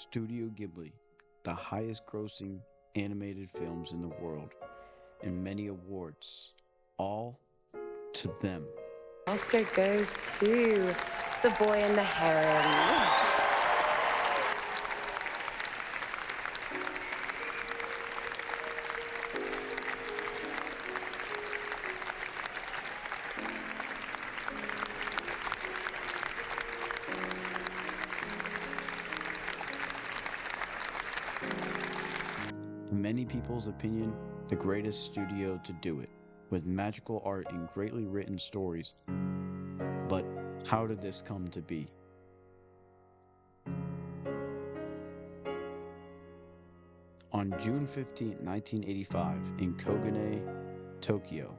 Studio Ghibli, the highest grossing animated films in the world, and many awards, all to them. Oscar goes to The Boy and the Heron. In many people's opinion, the greatest studio to do it, with magical art and greatly written stories. But how did this come to be? On June 15, 1985, in Kogane, Tokyo,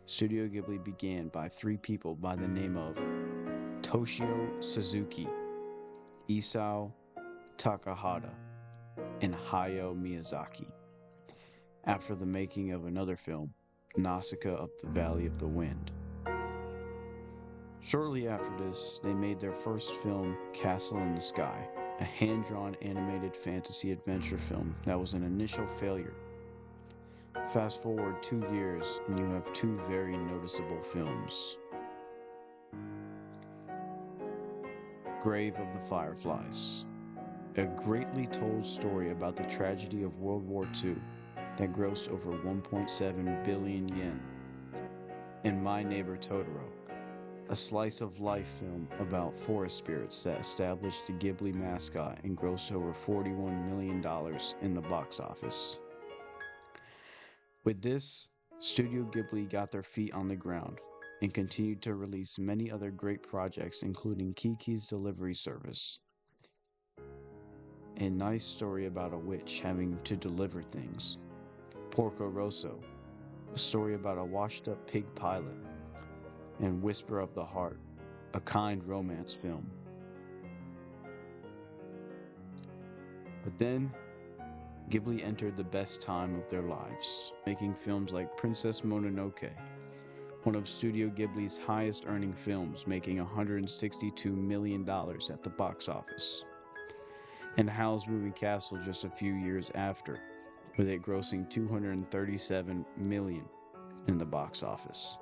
Studio Ghibli began by three people by the name of Toshio Suzuki, Isao Takahata, and Hayao Miyazaki. After the making of another film, Nausicaa Up the Valley of the Wind. Shortly after this, they made their first film, Castle in the Sky, a hand-drawn animated fantasy adventure film that was an initial failure. Fast forward 2 years and you have two very noticeable films. Grave of the Fireflies, a greatly told story about the tragedy of World War II that grossed over 1.7 billion yen, and My Neighbor Totoro, a slice of life film about forest spirits that established the Ghibli mascot and grossed over $41 million in the box office. With this, Studio Ghibli got their feet on the ground and continued to release many other great projects, including Kiki's Delivery Service, a nice story about a witch having to deliver things, Porco Rosso, a story about a washed-up pig pilot, and Whisper of the Heart, a kind romance film. But then, Ghibli entered the best time of their lives, making films like Princess Mononoke, one of Studio Ghibli's highest earning films, making $162 million at the box office, and Howl's Moving Castle just a few years after, with it grossing $237 million in the box office.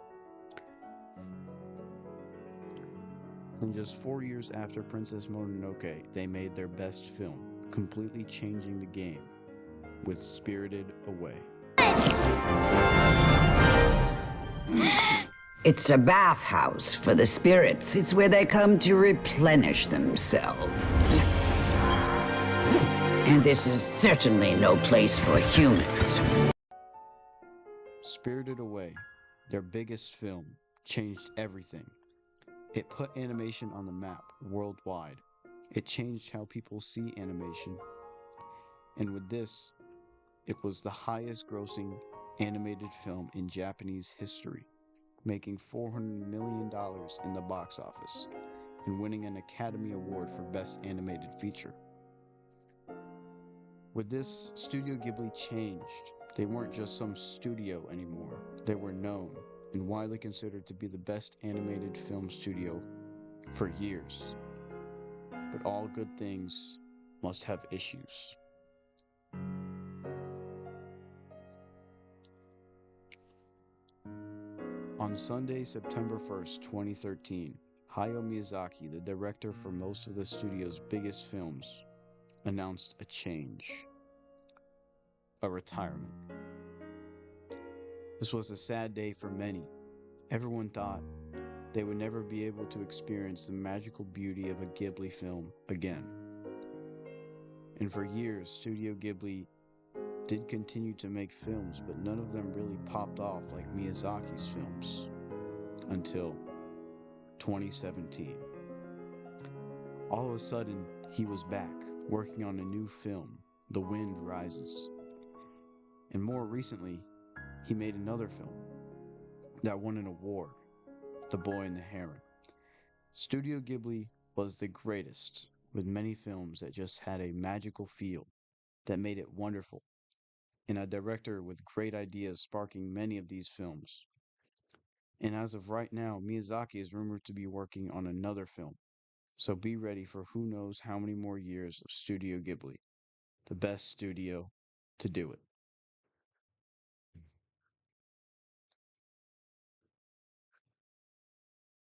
And just 4 years after Princess Mononoke, they made their best film, completely changing the game, with Spirited Away. It's a bathhouse for the spirits. It's where they come to replenish themselves. And this is certainly no place for humans. Spirited Away, their biggest film, changed everything. It put animation on the map worldwide. It changed how people see animation. And with this, it was the highest grossing animated film in Japanese history, making $400 million in the box office and winning an Academy Award for Best Animated Feature. With this, Studio Ghibli changed. They weren't just some studio anymore. They were known and widely considered to be the best animated film studio for years. But all good things must have issues. On Sunday, September 1st, 2013, Hayao Miyazaki, the director for most of the studio's biggest films, announced a change, a retirement. This was a sad day for many. Everyone thought they would never be able to experience the magical beauty of a Ghibli film again. And for years, Studio Ghibli did continue to make films, but none of them really popped off like Miyazaki's films until 2017. All of a sudden, he was back, working on a new film, The Wind Rises. And more recently, he made another film that won an award, The Boy and the Heron. Studio Ghibli was the greatest, with many films that just had a magical feel that made it wonderful, and a director with great ideas sparking many of these films. And as of right now, Miyazaki is rumored to be working on another film, So be ready for who knows how many more years of Studio Ghibli, the best studio to do it.